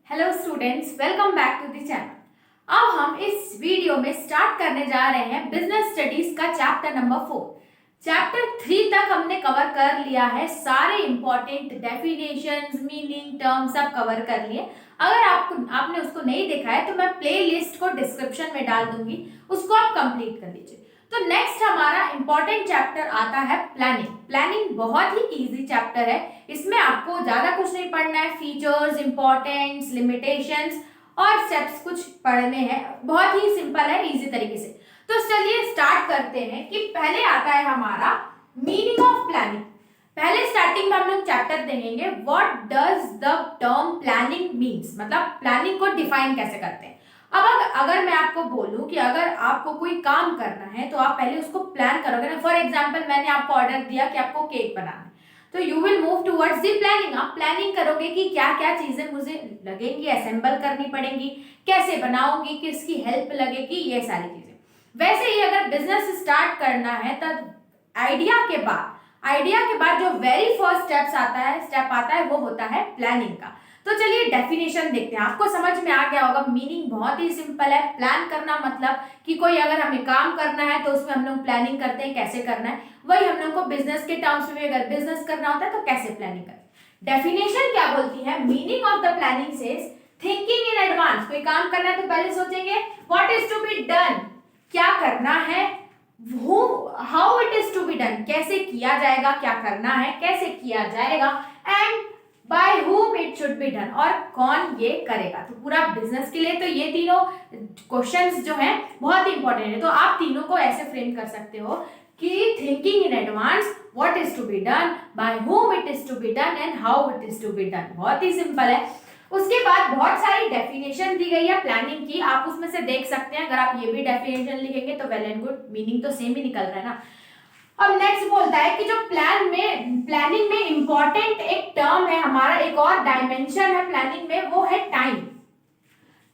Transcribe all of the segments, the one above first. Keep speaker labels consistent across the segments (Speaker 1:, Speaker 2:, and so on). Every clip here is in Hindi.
Speaker 1: Hello students, welcome back to the channel. अब हम इस वीडियो में स्टार्ट करने जा रहे हैं बिजनेस स्टडीज का चैप्टर नंबर 4। चैप्टर 3 तक हमने कवर कर लिया है, सारे इंपॉर्टेंट डेफिनेशंस, मीनिंग, टर्म सब कवर कर लिए। अगर आपने उसको नहीं देखा है तो मैं प्ले लिस्ट को डिस्क्रिप्शन में डाल दूंगी, उसको आप कंप्लीट कर लीजिए। तो नेक्स्ट हमारा इंपॉर्टेंट चैप्टर आता है प्लानिंग। प्लानिंग बहुत ही इजी चैप्टर है, इसमें आपको ज्यादा कुछ नहीं पढ़ना है। फीचर्स, इंपॉर्टेंस, लिमिटेशंस और स्टेप्स कुछ पढ़ने हैं, बहुत ही सिंपल है, इजी तरीके से। तो चलिए स्टार्ट करते हैं कि पहले आता है हमारा मीनिंग ऑफ प्लानिंग। पहले स्टार्टिंग में हम लोग चैप्टर देखेंगे what does the term planning means, मतलब प्लानिंग को डिफाइन कैसे करते हैं। अब अगर मैं आपको बोलूं कि अगर आपको कोई काम करना है तो आप पहले उसको प्लान करोगे ना। फॉर एग्जांपल, मैंने आपको ऑर्डर दिया कि आपको केक बनाना है, तो you will move towards the planning. आप प्लानिंग करोगे कि क्या क्या चीजें मुझे लगेंगी, असेंबल करनी पड़ेंगी, कैसे बनाऊंगी, किसकी हेल्प लगेगी, ये सारी चीजें। वैसे ही अगर बिजनेस स्टार्ट करना है तब आइडिया के बाद जो वेरी फर्स्ट स्टेप आता है वो होता है प्लानिंग का। तो चलिए डेफिनेशन देखते हैं, आपको समझ में आ गया होगा। मीनिंग बहुत ही सिंपल है। प्लान करना मतलब कि कोई अगर हमें काम करना है तो उसमें हम लोग प्लानिंग करते हैं कैसे करना है। वही हम लोग को बिजनेस के टर्म्स में अगर बिजनेस करना होता है तो कैसे प्लानिंग करें। डेफिनेशन क्या बोलती है? Meaning of the planning says thinking in advance. कोई काम करना है तो पहले सोचेंगे what is to be done, क्या करना है, how it is to be done, कैसे किया जाएगा, क्या करना है, कैसे किया जाएगा, and by whom it should be done, और कौन ये करेगा। तो पूरा बिजनेस के लिए तो ये तीनों क्वेश्चंस जो हैं बहुत ही इंपॉर्टेंट है। तो आप तीनों को ऐसे फ्रेम कर सकते हो कि thinking in advance, what is to be done, by whom it is to be done and how it is to be done। बहुत ही सिंपल है। उसके बाद बहुत सारी डेफिनेशन दी गई है प्लानिंग की, आप उसमें से देख सकते हैं। अगर आप ये भी डेफिनेशन लिखेंगे तो वेल एंड गुड, मीनिंग तो सेम ही निकल रहा है ना। अब नेक्स्ट बोलता है कि जो प्लानिंग में इंपॉर्टेंट एक टर्म है हमारा, एक और डायमेंशन है प्लानिंग में, वो है टाइम।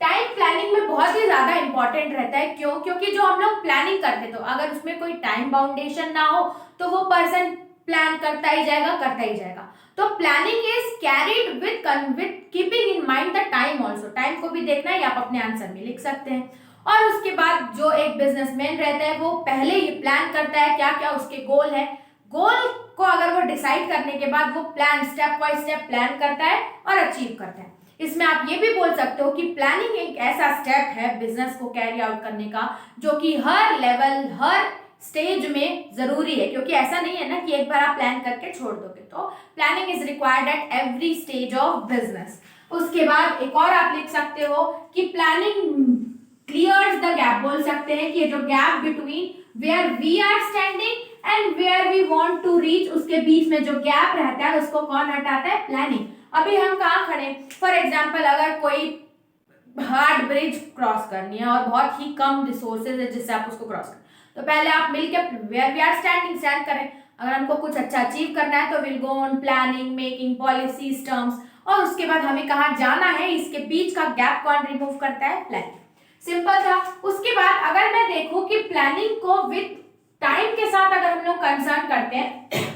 Speaker 1: टाइम प्लानिंग में बहुत ही ज्यादा इंपॉर्टेंट रहता है। क्यों? क्योंकि जो हम लोग प्लानिंग करते तो अगर उसमें कोई टाइम बाउंडेशन ना हो तो वो पर्सन प्लान करता ही जाएगा। तो planning is carried with keeping in mind the time also. Time को भी देखना है, आप अपने आंसर में लिख सकते हैं। और उसके बाद जो एक बिजनेसमैन रहता है वो पहले ही प्लान करता है क्या क्या उसके गोल है। गोल को अगर वो डिसाइड करने के बाद वो plan step by step plan करता है और अचीव करता है। इसमें आप ये भी बोल सकते हो कि प्लानिंग एक ऐसा स्टेप है बिजनेस को कैरी आउट करने का जो कि हर लेवल, हर स्टेज में जरूरी है। क्योंकि ऐसा नहीं है ना कि एक बार आप प्लान करके छोड़ दोगे। तो planning is required at every stage of business. उसके बाद एक और आप लिख सकते हो कि प्लानिंग क्लियर्स द गैप। बोल सकते हैं कि ये जो gap between where we are standing and where we want to reach, उसके बीच में जो गैप रहता है उसको कौन हटाता है? प्लानिंग। अभी हम कहाँ खड़े, फॉर एग्जाम्पल अगर कोई हार्ड ब्रिज क्रॉस करनी है और बहुत ही कम रिसोर्सेज है जिससे आप उसको क्रॉस करें, तो पहले आप मिलकर where we are standing stand करें। अगर हमको कुछ अच्छा अचीव करना है तो will go on planning, making policies, terms, और उसके बाद हमें कहाँ जाना है, इसके बीच का गैप कौन रिमूव करता है? प्लानिंग। सिंपल था। उसके बाद अगर मैं देखूं कि प्लानिंग को विद टाइम के साथ अगर हम लोग कंसर्न करते हैं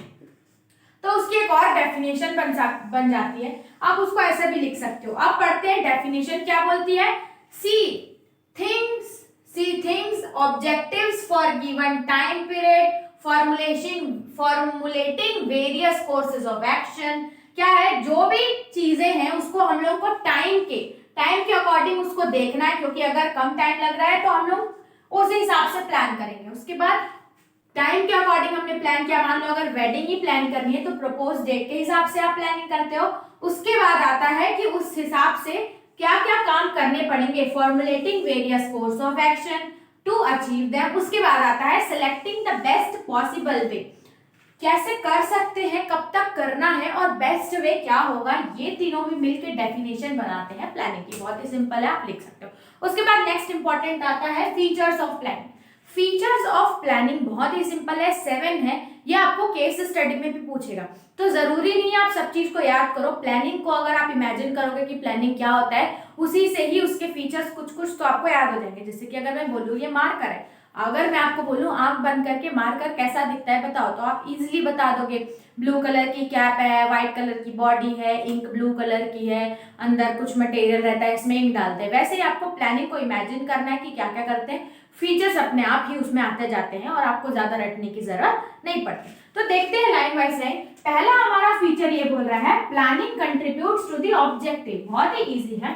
Speaker 1: तो उसकी एक और डेफिनेशन बन जाती है। आप उसको ऐसे भी लिख सकते हो। आप पढ़ते हैं डेफिनेशन क्या बोलती है? See things objectives for given time period, formulating various courses of action. क्या है? जो भी चीजें हैं उसको हम लोग को टाइम के अकॉर्डिंग उसको देखना है। क्योंकि अगर कम टाइम लग रहा है तो हम लोग उस हिसाब से प्लान करेंगे। उसके बाद टाइम के अकॉर्डिंग हमने प्लान किया, मान लो अगर वेडिंग ही प्लान करनी है तो प्रपोज डेट के हिसाब से आप प्लानिंग करते हो। उसके बाद आता है कि उस हिसाब से क्या क्या काम करने पड़ेंगे, formulating various course of action to achieve them. उसके बाद आता है selecting the best possible way, कैसे कर सकते हैं, कब तक करना है और बेस्ट वे क्या होगा। ये तीनों भी मिलकर डेफिनेशन बनाते हैं प्लानिंग की। बहुत ही सिंपल है, आप लिख सकते हो। उसके बाद नेक्स्ट इंपॉर्टेंट आता है features of planning. Features of planning बहुत ही सिंपल है, 7 है। ये आपको केस स्टडी में भी पूछेगा, तो जरूरी नहीं है आप सब चीज को याद करो। प्लानिंग को अगर आप इमेजिन करोगे कि प्लानिंग क्या होता है, उसी से ही उसके फीचर्स कुछ कुछ तो आपको याद हो जाएंगे। जैसे कि अगर मैं बोलूँ ये मार्कर है, अगर मैं आपको बोलूं आंख बंद करके मार्कर कैसा दिखता है बताओ, तो आप इजीली बता दोगे। ब्लू कलर की कैप है, व्हाइट कलर की बॉडी है, इंक ब्लू कलर की है, अंदर कुछ मटेरियल रहता है, इसमें इंक डालते हैं। वैसे ही आपको प्लानिंग को इमेजिन करना है कि क्या क्या करते हैं, फीचर्स अपने आप ही उसमें आते जाते हैं और आपको ज्यादा रटने की जरूरत नहीं पड़ती। तो देखते हैं लाइन बाय लाइन। पहला हमारा फीचर ये बोल रहा है planning contributes to the objective. बहुत ही इजी है,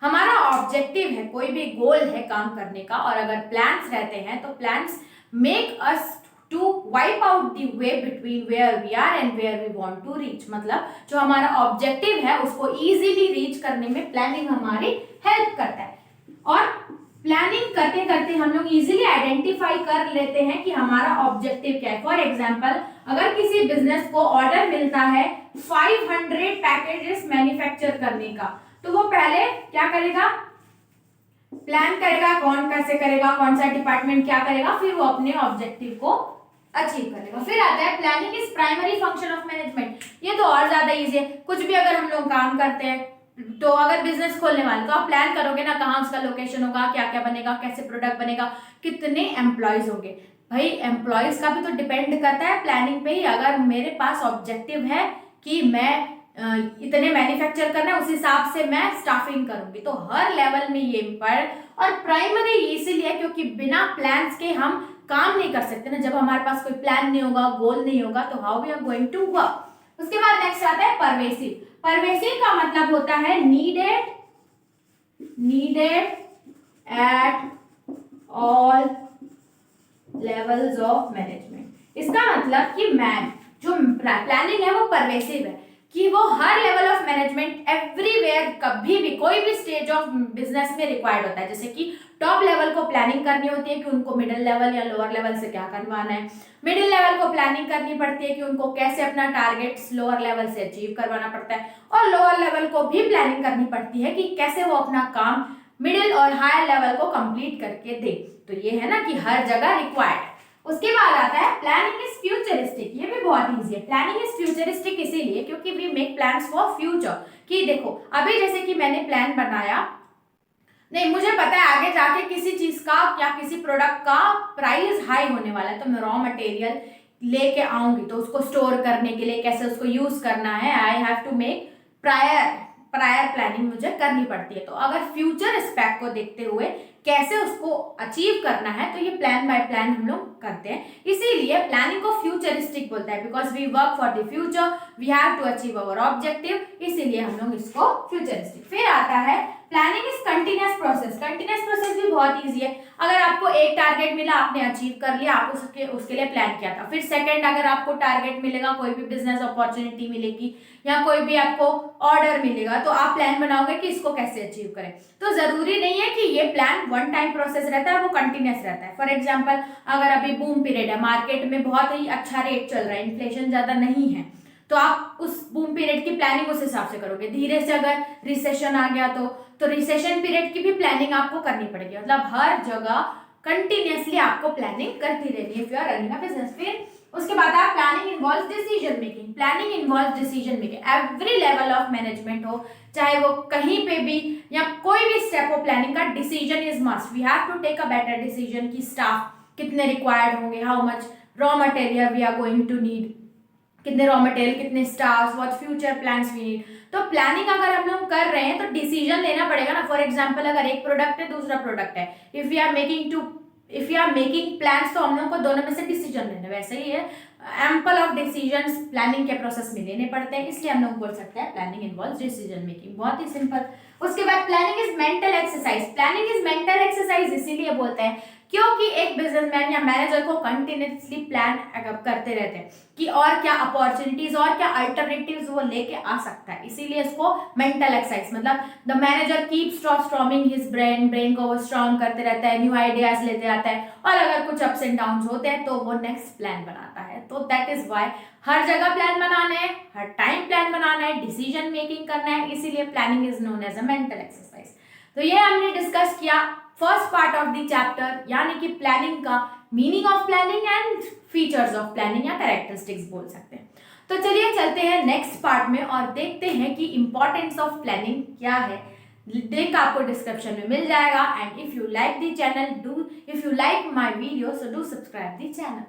Speaker 1: हमारा ऑब्जेक्टिव है, कोई भी गोल है काम करने का, और अगर प्लान्स रहते हैं तो plans make us to wipe out the way between where we are and where we want to reach. मतलब जो हमारा ऑब्जेक्टिव है उसको इजीली रीच करने में प्लानिंग हमारी हेल्प करता है। और प्लानिंग करते करते हम लोग इजीली आइडेंटिफाई कर लेते हैं कि हमारा ऑब्जेक्टिव क्या है। फॉर एग्जांपल, अगर किसी बिजनेस को ऑर्डर मिलता है 500 पैकेजेस मैन्युफैक्चर करने का, तो वो पहले क्या करेगा, प्लान करेगा, कौन कैसे करेगा, कौन सा डिपार्टमेंट क्या करेगा, फिर वो अपने ऑब्जेक्टिव को अचीव करेगा। फिर आता है planning is primary function of management. ये तो और ज्यादा इजी है। कुछ भी अगर हम लोग काम करते हैं, तो अगर बिजनेस खोलने वाले तो आप प्लान करोगे ना, कहाँ उसका लोकेशन होगा, क्या क्या बनेगा, कैसे प्रोडक्ट बनेगा, कितने एम्प्लॉयज होंगे। भाई एम्प्लॉयज का भी तो डिपेंड करता है प्लानिंग पे ही। अगर मेरे पास ऑब्जेक्टिव है कि मैं इतने मैन्युफैक्चर करना है, उस हिसाब से मैं स्टाफिंग करूंगी। तो हर लेवल में ये इम्पोर्टेंट और प्राइमरी इसीलिए क्योंकि बिना प्लान्स के हम काम नहीं कर सकते ना। जब हमारे पास कोई प्लान नहीं होगा, गोल नहीं होगा, तो how we are going to work. उसके बाद नेक्स्ट आता है परवेसिव। परवेसिव का मतलब होता है needed at all levels of management. इसका मतलब कि जो प्लानिंग है वो परवेसिव है, कि वो हर लेवल ऑफ मैनेजमेंट एवरीवेयर, कभी भी कोई भी स्टेज ऑफ बिजनेस में रिक्वायर्ड होता है। जैसे कि टॉप लेवल को प्लानिंग करनी होती है कि उनको मिडिल लेवल या लोअर लेवल से क्या करवाना है। मिडिल लेवल को प्लानिंग करनी पड़ती है कि उनको कैसे अपना टारगेट्स लोअर लेवल से अचीव करवाना पड़ता है। और लोअर लेवल को भी प्लानिंग करनी पड़ती है कि कैसे वो अपना काम मिडिल और हायर लेवल को कंप्लीट करके दे। तो ये है ना कि हर जगह रिक्वायर्ड। उसके बाद आता है प्लानिंग इज फ्यूचरिस्टिक। ये भी बहुत इजी है। प्लानिंग इज फ्यूचरिस्टिक इसीलिए क्योंकि we make plans for future. कि देखो अभी जैसे कि मैंने प्लान बनाया, नहीं मुझे पता है आगे जाके किसी चीज का या किसी प्रोडक्ट का प्राइस हाई होने वाला है, तो मैं रॉ मटेरियल लेके आऊंगी, तो उसको स्टोर करने के लिए कैसे उसको यूज करना है, I have to make prior planning मुझे करनी पड़ती है। तो अगर फ्यूचर एस्पेक्ट को देखते हुए कैसे उसको अचीव करना है, तो ये प्लान बाय प्लान हम लोग करते हैं। इसीलिए प्लानिंग को फ्यूचरिस्टिक बोलता है, because we work for the future, we have to achieve our objective, इसीलिए हम लोग इसको फ्यूचरिस्टिक। फिर आता है planning is continuous process. Continuous process भी बहुत इजी है। अगर आपको एक टारगेट मिला, आपने अचीव कर लिया, आप उसके लिए प्लान किया था। फिर सेकंड अगर आपको टारगेट मिलेगा, कोई भी बिजनेस अपॉर्चुनिटी मिलेगी या कोई भी आपको ऑर्डर मिलेगा, तो आप प्लान बनाओगे कि इसको कैसे अचीव करें। तो जरूरी नहीं है कि ये प्लान वन टाइम प्रोसेस रहता है, वो कंटिन्यूअस रहता है। फॉर एग्जाम्पल, अगर अभी बूम पीरियड है, मार्केट में बहुत ही अच्छा रेट चल रहा है, इन्फ्लेशन ज्यादा नहीं है, तो आप उस बूम पीरियड की प्लानिंग उस हिसाब से करोगे। धीरे से अगर रिसेशन आ गया तो रिसेशन पीरियड की भी प्लानिंग आपको करनी पड़ेगी। मतलब हर जगह कंटिन्यूअसली आपको प्लानिंग करती रहनी है if you are running a business. फिर उसके बाद आप planning involves decision making. Planning involves decision making. Every level of management हो, चाहे वो कहीं पे भी या कोई भी स्टेप हो, प्लानिंग का decision is must. We have to take a better decision कि स्टाफ कितने रिक्वायर्ड होंगे, how much raw material we are going to need, कितने रॉ मटेरियल, कितने staffs, what future plans we need. तो प्लानिंग अगर हम लोग कर रहे हैं तो डिसीजन लेना पड़ेगा ना। फॉर एग्जांपल, अगर एक प्रोडक्ट है, दूसरा प्रोडक्ट है, if you are making plans, तो हम लोग को दोनों में से डिसीजन लेना। वैसे ही है, एम्पल ऑफ डिसीजंस प्लानिंग के प्रोसेस में लेने पड़ते हैं, इसलिए हम लोग बोल सकते हैं प्लानिंग इन्वॉल्व्स डिसीजन मेकिंग। बहुत ही सिंपल। उसके बाद planning is mental exercise. Planning is mental exercise इसीलिए बोलते हैं क्योंकि एक बिजनेसमैन या मैनेजर को कंटिन्यूसली प्लान करते रहते हैं कि और क्या अपॉर्चुनिटीज और क्या अल्टरनेटिव्स वो लेके आ सकता है। इसीलिए इसको मेंटल एक्सरसाइज, मतलब the manager keep storming his brain को वो स्ट्रॉन्ग करते रहता है, न्यू आइडियाज लेते आता है, और अगर कुछ अप्स एंड डाउन्स होते हैं तो वो नेक्स्ट प्लान बनाता है। तो दैट इज वाई हर जगह प्लान बनाना है, हर टाइम प्लान बनाना है, डिसीजन मेकिंग करना है, इसीलिए planning is known as a mental exercise. तो ये हमने डिस्कस किया first part of the chapter, यानी कि प्लानिंग का meaning of planning and features of planning या कैरेक्टरिस्टिक्स बोल सकते हैं। तो चलिए चलते हैं नेक्स्ट पार्ट में और देखते हैं कि इंपॉर्टेंस ऑफ प्लानिंग क्या है। लिंक आपको डिस्क्रिप्शन में मिल जाएगा। And if you like the channel, do if you like my video, so do subscribe the channel.